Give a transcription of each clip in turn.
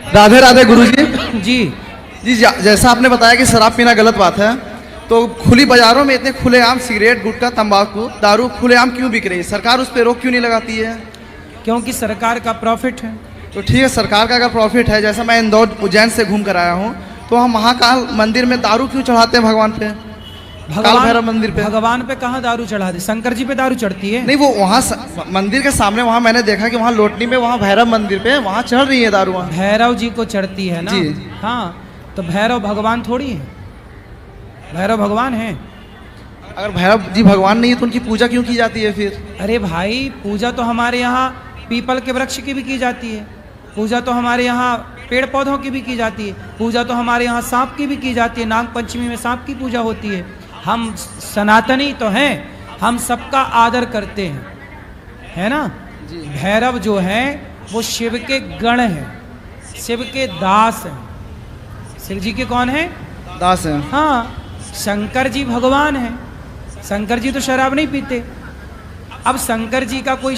राधे राधे गुरुजी। जी जी जैसा आपने बताया कि शराब पीना गलत बात है, तो खुली बाजारों में इतने खुलेआम सिगरेट, गुटखा, तंबाकू, दारू खुलेआम क्यों बिक रही है? सरकार उस पर रोक क्यों नहीं लगाती है? क्योंकि सरकार का प्रॉफिट है। तो ठीक है, सरकार का अगर प्रॉफिट है, जैसा मैं इंदौर उज्जैन से घूम कर आया हूँ, तो हम महाकाल मंदिर में दारू क्यों चढ़ाते हैं भगवान पे? काल भैरव मंदिर पे भगवान पे कहाँ दारू चढ़ा दे? शंकर जी पे दारू चढ़ती है? नहीं, वो वहाँ मंदिर के सामने, वहाँ मैंने देखा कि वहाँ लोटनी में, वहाँ भैरव मंदिर पे वहाँ चढ़ रही है दारू। वहाँ भैरव जी को चढ़ती है ना? जी। हाँ, तो भैरव भगवान थोड़ी है, भैरव भगवान है। अगर भैरव जी भगवान नहीं है तो उनकी पूजा क्यों की जाती है फिर? अरे भाई, पूजा तो हमारे यहाँ पीपल के वृक्ष की भी की जाती है, पूजा तो हमारे यहाँ पेड़ पौधों की भी की जाती है, पूजा तो हमारे यहाँ सांप की भी की जाती है। नाग पंचमी में सांप की पूजा होती है। हम सनातनी तो हैं, हम सबका आदर करते हैं, है ना? भैरव जो है वो शिव के गण हैं, शिव के दास हैं। शिव जी के कौन है? दास है। हाँ, शंकर जी भगवान हैं। शंकर जी तो शराब नहीं पीते। अब शंकर जी का कोई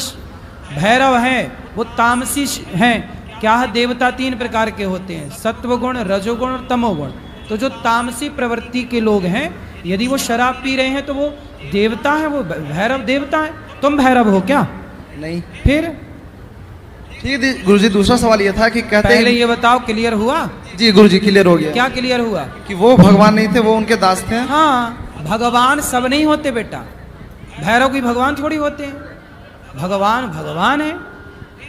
भैरव है, वो तामसी हैं। क्या है? देवता तीन प्रकार के होते हैं, सत्वगुण, रजोगुण और तमोगुण। तो जो तामसी प्रवृत्ति के लोग हैं, यदि वो शराब पी रहे हैं तो वो देवता है, वो भैरव देवता है। तुम भैरव हो क्या? नहीं। फिर ठीक है गुरुजी, दूसरा सवाल ये था कि कहते पहले ये बताओ, क्लियर हुआ? जी गुरुजी, क्लियर हो गया। क्या क्लियर हुआ? कि वो भगवान नहीं थे, वो उनके दास थे। हाँ, भगवान सब नहीं होते बेटा, भैरव भी भगवान थोड़ी होते हैं, भगवान भगवान है।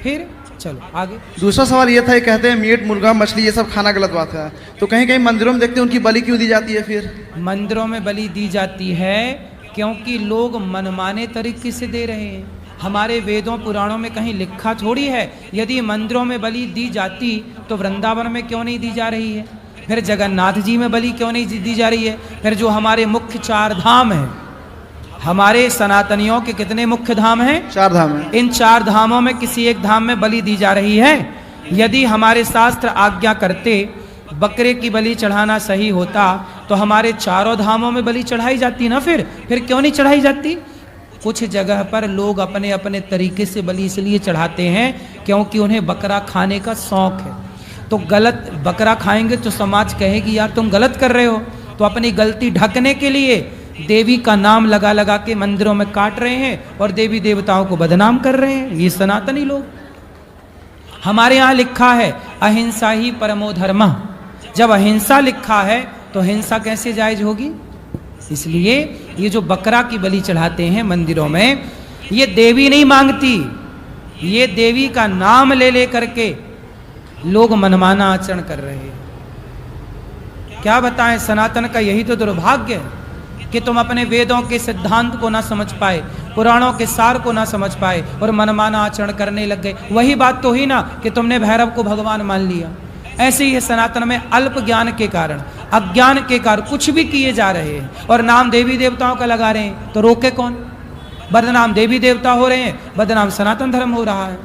फिर चलो आगे। दूसरा सवाल ये था, ये कहते हैं मीट, मुर्गा, मछली ये सब खाना गलत बात है, तो कहीं कहीं मंदिरों में देखते हैं उनकी बलि क्यों दी जाती है फिर? मंदिरों में बलि दी जाती है क्योंकि लोग मनमाने तरीके से दे रहे हैं। हमारे वेदों पुराणों में कहीं लिखा थोड़ी है। यदि मंदिरों में बलि दी जाती तो वृंदावन में क्यों नहीं दी जा रही है? फिर जगन्नाथ जी में बलि क्यों नहीं दी जा रही है? फिर जो हमारे मुख्य चार धाम हैं, हमारे सनातनियों के कितने मुख्य धाम हैं? चार धाम हैं। इन चार धामों में किसी एक धाम में बलि दी जा रही है? यदि हमारे शास्त्र आज्ञा करते बकरे की बलि चढ़ाना सही होता तो हमारे चारों धामों में बलि चढ़ाई जाती ना। फिर क्यों नहीं चढ़ाई जाती? कुछ जगह पर लोग अपने अपने तरीके से बलि इसलिए चढ़ाते हैं क्योंकि उन्हें बकरा खाने का शौक है। तो गलत बकरा खाएंगे तो समाज कहेगी यार तुम गलत कर रहे हो, तो अपनी गलती ढकने के लिए देवी का नाम लगा लगा के मंदिरों में काट रहे हैं और देवी देवताओं को बदनाम कर रहे हैं। ये सनातनी लोग। हमारे यहाँ लिखा है अहिंसा ही परमो धर्मः। जब अहिंसा लिखा है तो हिंसा कैसे जायज होगी? इसलिए ये जो बकरा की बलि चढ़ाते हैं मंदिरों में, ये देवी नहीं मांगती, ये देवी का नाम ले ले करके लोग मनमाना आचरण कर रहे हैं। क्या बताएं, सनातन का यही तो दुर्भाग्य है कि तुम अपने वेदों के सिद्धांत को ना समझ पाए, पुराणों के सार को ना समझ पाए और मनमाना आचरण करने लग गए। वही बात तो हुई ना कि तुमने भैरव को भगवान मान लिया। ऐसे ही है सनातन में, अल्प ज्ञान के कारण, अज्ञान के कारण कुछ भी किए जा रहे हैं और नाम देवी देवताओं का लगा रहे हैं, तो रोके कौन? बदनाम देवी देवता हो रहे हैं, बदनाम सनातन धर्म हो रहा है।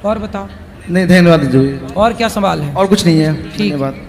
और बताओ। नहीं, धन्यवाद। और क्या सवाल है? और कुछ नहीं है। ठीक। धन्यवाद।